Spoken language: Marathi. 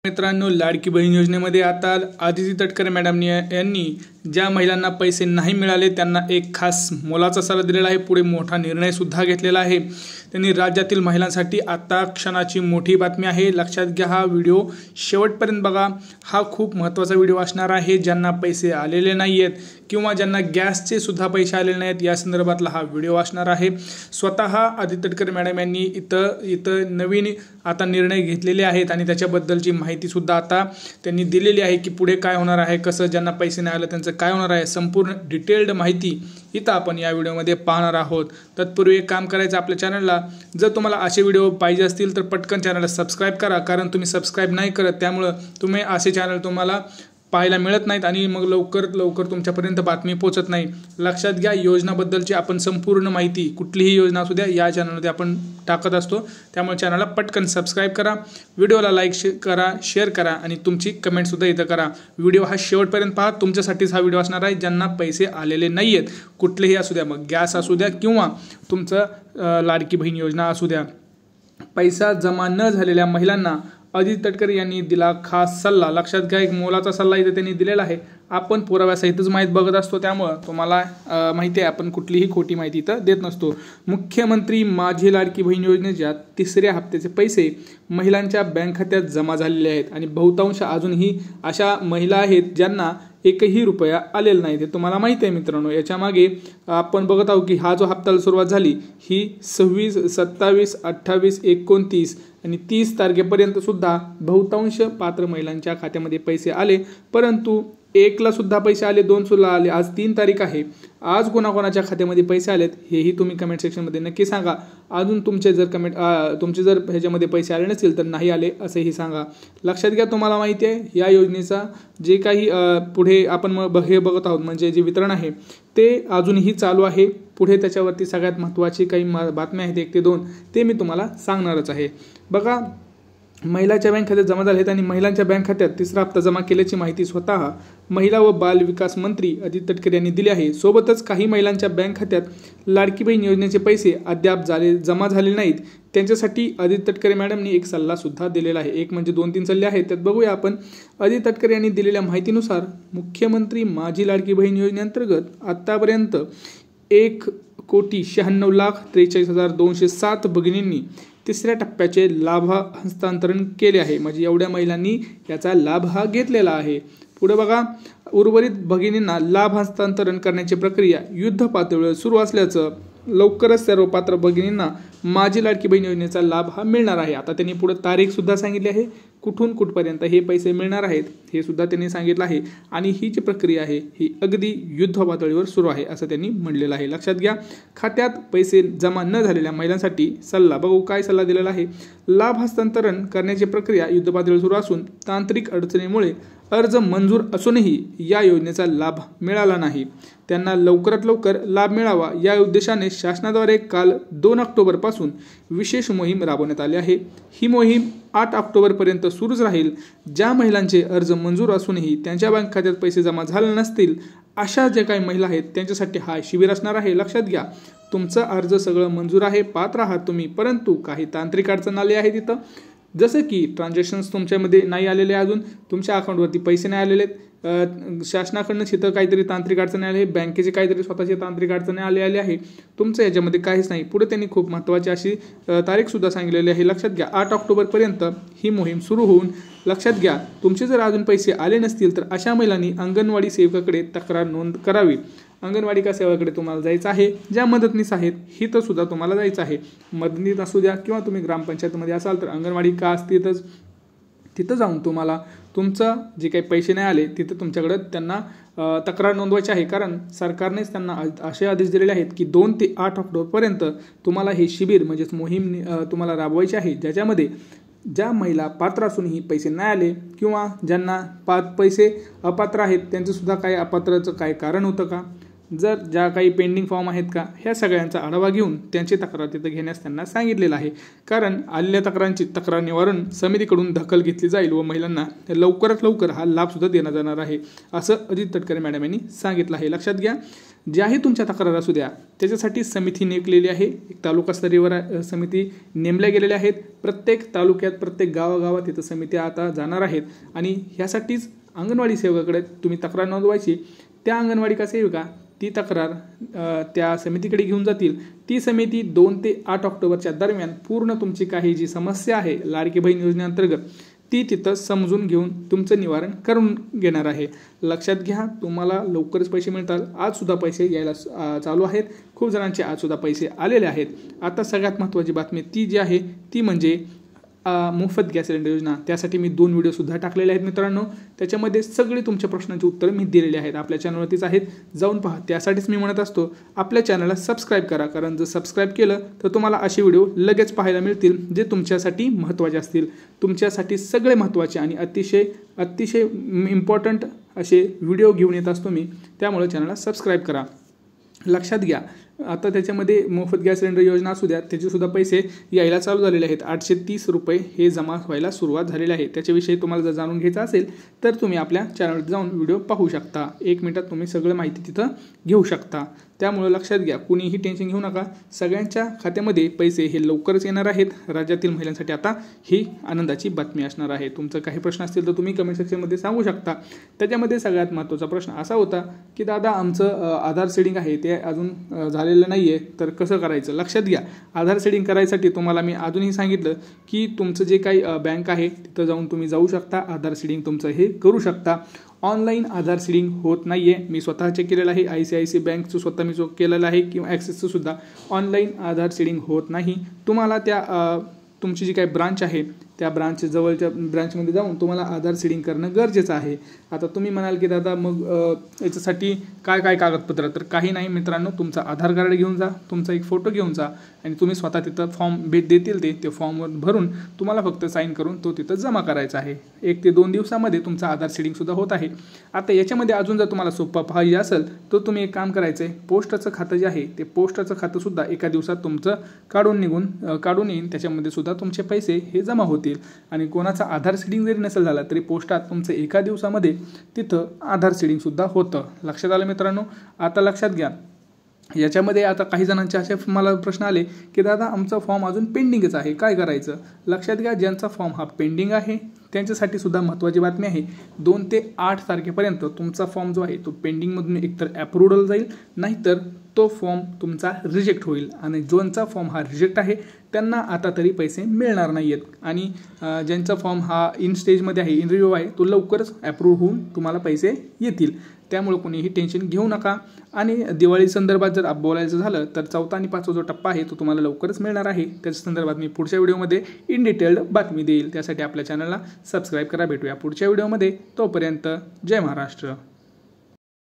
मित्रांनो, लाडकी बहीण योजनेमध्ये आता आदिती तटकरे मॅडम यांनी ज्या महिलांना पैसे नाही मिळाले त्यांना एक खास मोलाचा सल्ला दिलेला आहे। पुढे मोठा निर्णय सुद्धा घेतलेला आहे। त्यांनी राज्यातील महिलांसाठी आता क्षणाची मोठी बातमी आहे। लक्षात घ्या, हा व्हिडिओ शेवटपर्यंत बघा। हा खूप महत्त्वाचा व्हिडिओ असणार आहे। ज्यांना पैसे आलेले नाहीयेत किंवा ज्यांना गॅसचे सुद्धा पैसे आलेले नाहीत या संदर्भातला हा व्हिडिओ असणार आहे। स्वतः आदिती तटकरे मॅडम यांनी इथं नवीन आता निर्णय घेतलेले आहेत आणि त्याच्याबद्दलची माहिती सुद्धा आता त्यांनी दिलेली आहे की पुढे काय होणार आहे, कसं ज्यांना पैसे नाही आले त्यांचं काय होणार आहे, संपूर्ण डिटेल्ड माहिती इथं आपण या व्हिडिओमध्ये पाहणार आहोत। तत्पूर्वी एक काम करायचं, आपल्या चॅनलला जर तुम्हाला असे व्हिडिओ पाहिजे असतील तर पटकन चॅनलला सबस्क्राइब करा, कारण तुम्ही सबस्क्राइब नाही करत त्यामुळे तुम्ही असे चॅनल तुम्हाला पाहायला मिळत नाहीत आणि मग लवकर तुमच्यापर्यंत बातमी पोहोचत नाही। लक्षात घ्या, योजनाबद्दलची आपण संपूर्ण माहिती कुठलीही योजना असू द्या या चॅनलमध्ये आपण टाकत असतो, त्यामुळे चॅनलला पटकन सबस्क्राइब करा, व्हिडिओला लाईक करा, शेअर करा आणि तुमची कमेंट सुद्धा इथं करा। व्हिडिओ हा शेवटपर्यंत पहा, तुमच्यासाठीच हा व्हिडिओ असणार आहे। ज्यांना पैसे आलेले नाहीयेत कुठलेही असू द्या, मग गॅस असू द्या किंवा तुमचं लाडकी बहीण योजना असू द्या, पैसा जमा न झालेल्या महिलांना आदिती तटकरे यांनी दिला खास सल्ला। लक्षात घ्या, एक मोलाचा सल्ला इथे त्यांनी दिलेला आहे। आपण पुराव्यासहितच माहिती बघत असतो, त्यामुळे तुम्हाला माहिती आहे आपण कुठलीही खोटी माहिती इथं देत नसतो। मुख्यमंत्री माझी लाडकी बहीण योजनेच्या तिसऱ्या हप्त्याचे पैसे महिलांच्या बँक खात्यात जमा झालेले आहेत आणि बहुतांश अजूनही अशा महिला आहेत ज्यांना एकही रुपया आलेला नाही। ते तुम्हाला माहिती आहे मित्रांनो। याच्या मागे आपण बघत आहोत की हा जो हप्त्याला सुरुवात झाली ही 26, 27, 28, 29 आणि 30 तारखेपर्यंत सुद्धा बहुतांश पात्र महिलांच्या खात्यामध्ये पैसे आले, परंतु 1 ला सुद्धा पैसे आले, 2 सुद्धा आले। आज 3 तारीख आहे, आज कोणाकोणाच्या खात्यामध्ये पैसे आलेत हेही तुम्ही कमेंट सेक्शनमध्ये नक्की सांगा। अजून तुमचे जर ह्याच्यामध्ये पैसे आले नसतील तर नाही आले असेही सांगा। लक्षात घ्या, तुम्हाला माहिती आहे या योजनेचा जे काही पुढे आपण हे बघत आहोत म्हणजे जे वितरण आहे ते अजूनही चालू आहे। पुढे त्याच्यावरती सगळ्यात महत्त्वाची काही बातम्या आहेत 1 ते 2 ते मी तुम्हाला सांगणारच आहे। बघा, महिलांच्या बँक खात्यात जमा झाले आहेत आणि महिलांच्या बँक खात्यात तिसरा हप्ता जमा केल्याची माहिती स्वतः महिला व बाल विकास मंत्री आदिती तटकरे यांनी दिली आहे। सोबतच काही महिलांच्या बँक खात्यात लाडकी बहीण योजनेचे पैसे अद्याप जमा झाले नाहीत, त्यांच्यासाठी आदिती तटकरे मॅडमनी एक सल्ला सुद्धा दिलेला आहे। एक म्हणजे 2-3 सल्ले आहेत, त्यात बघूया आपण। आदिती तटकरे यांनी दिलेल्या माहितीनुसार मुख्यमंत्री माझी लाडकी बहीण योजनेअंतर्गत आतापर्यंत 1,96,43,207 भगिनींनी तिसऱ्या टप्प्याचे लाभ हस्तांतरण केले आहे। म्हणजे एवढ्या महिलांनी याचा लाभ हा घेतलेला आहे। पुढे बघा, उर्वरित भगिनींना लाभ हस्तांतरण करण्याची प्रक्रिया युद्ध पातळीवर सुरू असल्याचं, लवकरच सर्व पात्र भगिनींना माझी लाडकी बहीण योजनेचा लाभ हा मिळणार आहे। आता त्यांनी पुढे तारीख सुद्धा सांगितली आहे, कुठून कुठपर्यंत हे पैसे मिळणार आहेत हे सुद्धा त्यांनी सांगितलं आहे आणि ही जी प्रक्रिया आहे ही अगदी युद्ध पातळीवर सुरू आहे असं त्यांनी म्हटलेलं आहे। लक्षात घ्या, खात्यात पैसे जमा न झालेल्या महिलांसाठी सल्ला बघू काय सल्ला दिलेला आहे। लाभ हस्तांतरण करण्याची प्रक्रिया युद्ध पातळीवर सुरू असून तांत्रिक अडचणीमुळे अर्ज मंजूर असूनही या योजनेचा लाभ मिळाला नाही। त्यांना लवकरात लवकर लाभ मिळावा या उद्देशाने शासनाद्वारे काल 2 ऑक्टोबरपासून विशेष मोहीम राबवण्यात आली आहे। ही मोहीम 8 ऑक्टोबरपर्यंत सुरूच राहील। ज्या महिलांचे अर्ज मंजूर असूनही त्यांच्या बँक खात्यात पैसे जमा झाले नसतील अशा ज्या काही महिला आहेत त्यांच्यासाठी हा शिबिर असणार आहे। लक्षात घ्या, तुमचं अर्ज सगळं मंजूर आहे, पात्र आहात तुम्ही, परंतु काही तांत्रिक अडचण आली आहे तिथं, जसं की ट्रान्झॅक्शन्स तुमच्यामध्ये नाही आलेले, अजून तुमच्या अकाउंटवरती पैसे नाही आलेले आहेत, शासनाकडनं तिथं काहीतरी तांत्रिक अडचणी आली आहे, बँकेचे काहीतरी स्वतःचे तांत्रिक अडचणी आले आहे, तुमचं याच्यामध्ये काहीच नाही। पुढे त्यांनी खूप महत्त्वाची अशी तारीखसुद्धा सांगितलेली आहे। लक्षात घ्या, 8 ऑक्टोबरपर्यंत ही मोहीम सुरू होऊन, लक्षात घ्या, तुमचे जर अजून पैसे आले नसतील तर अशा महिलांनी अंगणवाडी सेवकाकडे तक्रार नोंद करावी। अंगणवाडी का सेवकाकडे तुम्हाला जायचं आहे, ज्या मदतनीस आहेत हिथं सुद्धा तुम्हाला जायचं आहे। मदतनीस असू द्या किंवा तुम्ही ग्रामपंचायतीमध्ये असाल तर अंगणवाडी का असतीलच, तिथं जाऊन तुम्हाला तुमचं जे काही पैसे नाही आले तिथं तुमच्याकडे त्यांना तक्रार नोंदवायची आहे, कारण सरकारनेच त्यांना असे आदेश दिलेले आहेत की 2 ते 8 ऑक्टोबरपर्यंत तुम्हाला हे शिबिर म्हणजेच मोहीम तुम्हाला राबवायची आहे, ज्याच्यामध्ये ज्या महिला पात्र असूनही पैसे नाही आले किंवा ज्यांना पैसे अपात्र आहेत त्यांचं सुद्धा काय अपात्राचं काय कारण होतं का, जर ज्या काही पेंडिंग फॉर्म आहेत का ह्या सगळ्यांचा आढावा घेऊन त्यांची तक्रार तिथं घेण्यास त्यांना सांगितलेलं आहे. कारण आलेल्या तक्रारांची तक्रार निवारण समितीकडून दखल घेतली जाईल व महिलांना लवकरात लवकर हा लाभसुद्धा देण्यात जाणार आहे, असं अदिती तटकरे मॅडम यांनी सांगितलं आहे. लक्षात घ्या, ज्याही तुमच्या तक्रार असू द्या त्याच्यासाठी समिती नेमलेली आहे. एक तालुकास्तरीयवर समिती नेमल्या गेलेल्या आहेत. प्रत्येक तालुक्यात प्रत्येक गावागावात तिथं समित्या आता जाणार आहेत आणि ह्यासाठीच अंगणवाडी सेवकाकडे तुम्ही तक्रार नोंदवायची. त्या अंगणवाडी का सेविका ती तक्रार त्या समितीकडे घेऊन जातील. ती समिती 2 ते 8 ऑक्टोबरच्या दरम्यान पूर्ण तुमची काही जी समस्या आहे लाडकी बहीण योजनेअंतर्गत ती तिथं समजून घेऊन तुमचं निवारण करून घेणार आहे. लक्षात घ्या, तुम्हाला लवकरच पैसे मिळतात. आजसुद्धा पैसे यायला चालू आहेत. खूप जणांचे आजसुद्धा पैसे आलेले आहेत. आता सगळ्यात महत्त्वाची बातमी ती जी आहे ती म्हणजे मोफत गॅस सिलेंडर योजना. त्यासाठी मी 2 व्हिडिओसुद्धा टाकलेले आहेत मित्रांनो. त्याच्यामध्ये सगळी तुमच्या प्रश्नांची उत्तरं मी दिलेली आहेत. आपल्या चॅनलवरतीच आहेत, जाऊन पहा. त्यासाठीच मी म्हणत असतो आपल्या चॅनलला सबस्क्राईब करा, कारण जर सबस्क्राईब केलं तर तुम्हाला असे व्हिडिओ लगेच पाहायला मिळतील जे तुमच्यासाठी महत्त्वाचे असतील. तुमच्यासाठी सगळे महत्त्वाचे आणि अतिशय इम्पॉर्टंट असे व्हिडिओ घेऊन येत असतो मी. त्यामुळे चॅनलला सबस्क्राईब करा. लक्षात घ्या, आता त्याच्यामध्ये मोफत गॅस सिलेंडर योजना असू द्या त्याचेसुद्धा पैसे यायला चालू झालेले आहेत. 830 रुपये हे जमा व्हायला सुरुवात झालेली आहे. त्याच्याविषयी तुम्हाला जर जाणून घ्यायचं असेल तर तुम्ही आपल्या चॅनलवर जाऊन व्हिडिओ पाहू शकता. 1 मिनिटात तुम्ही सगळं माहिती तिथं घेऊ शकता. त्यामुळे लक्षात घ्या, कुणीही टेन्शन घेऊ नका. सगळ्यांच्या खात्यामध्ये पैसे हे लवकरच येणार आहेत. राज्यातील महिलांसाठी आता ही आनंदाची बातमी असणार आहे. तुमचं काही प्रश्न असतील तर तुम्ही कमेंट सेक्शनमध्ये सांगू शकता. त्याच्यामध्ये सगळ्यात महत्त्वाचा प्रश्न असा होता की दादा आमचं आधार सीडिंग आहे ते अजून झालेलं नाही आहे तर कसं करायचं. लक्षात घ्या, आधार सीडिंग करायसाठी तुम्हाला मी अजूनही सांगितलं की तुमचं जे काही बँक आहे तिथं जाऊन तुम्ही जाऊ शकता. आधार सीडिंग तुमचं हे करू शकता. ऑनलाईन आधार सीडिंग होत नाही आहे. मी स्वतः चेक केलेलं आहे. ICICI बँकचं स्वतः मी चेक केलेलं आहे किंवा ॲक्सिसचं सुद्धा ऑनलाईन आधार सीडिंग होत नाही. तुम्हाला त्या तुमची जी काही ब्रांच आहे त्या जवळच्या ब्रांचमध्ये जाऊन तुम्हाला आधार सीडिंग करणं गरजेचं आहे. आता तुम्ही म्हणाल की दादा मग याच्यासाठी काय कागदपत्र, तर काही नाही मित्रांनो. तुमचा आधार कार्ड घेऊन जा, तुमचा एक फोटो घेऊन जा आणि तुम्ही स्वतः तिथं फॉर्म देतील ते फॉर्मवर भरून तुम्हाला फक्त साईन करून तो तिथं जमा करायचा आहे. 1 ते 2 दिवसामध्ये तुमचा आधार सीडिंगसुद्धा होत आहे. आता याच्यामध्ये अजून जर तुम्हाला सोपं पाहिजे असेल तर तुम्ही एक काम करायचं आहे, पोस्टाचं खातं जे आहे ते पोस्टाचं खातंसुद्धा एका दिवसात तुमचं काढून येईल. त्याच्यामध्ये सुद्धा तुमचे पैसे हे जमा होतील. आणि कोणाचा आधार सीडिंग जरी नसेल झाला तरी पोस्टात तुमचं एका दिवसामध्ये तिथं आधार सीडिंगसुद्धा होतं. लक्षात आलं मित्रांनो. आता लक्षात घ्या, याच्यामध्ये आता काही जणांचे असे मला प्रश्न आले की दादा आमचा फॉर्म अजून पेंडिंगच आहे, काय करायचं. लक्षात घ्या, ज्यांचा फॉर्म हा पेंडिंग आहे त्यांच्यासाठी सुद्धा महत्त्वाची बातमी आहे. 2 ते 8 तारखेपर्यंत तुमचा फॉर्म जो आहे तो पेंडिंगमधून एकतर ॲप्रूव्हल जाईल, नाहीतर तो फॉर्म तुमचा रिजेक्ट होईल. आणि ज्यांचा फॉर्म हा रिजेक्ट आहे त्यांना आता तरी पैसे मिळणार नाही आहेत. आणि ज्यांचा फॉर्म हा इन स्टेजमध्ये आहे, इन रिव्ह्यू आहे, तो लवकरच ॲप्रूव्ह होऊन तुम्हाला पैसे येतील. त्यामुळे कोणीही टेन्शन घेऊ नका. आणि दिवाळी संदर्भात जर बोलायचं झालं तर 4था आणि 5वा जो टप्पा आहे तो तुम्हाला लवकरच मिळणार आहे. त्याच्या संदर्भात मी पुढच्या व्हिडिओमध्ये इन डिटेल्ड बातमी देईल. त्यासाठी आपल्या चॅनलला सबस्क्राईब करा. भेटूया पुढच्या व्हिडिओमध्ये. तोपर्यंत जय महाराष्ट्र.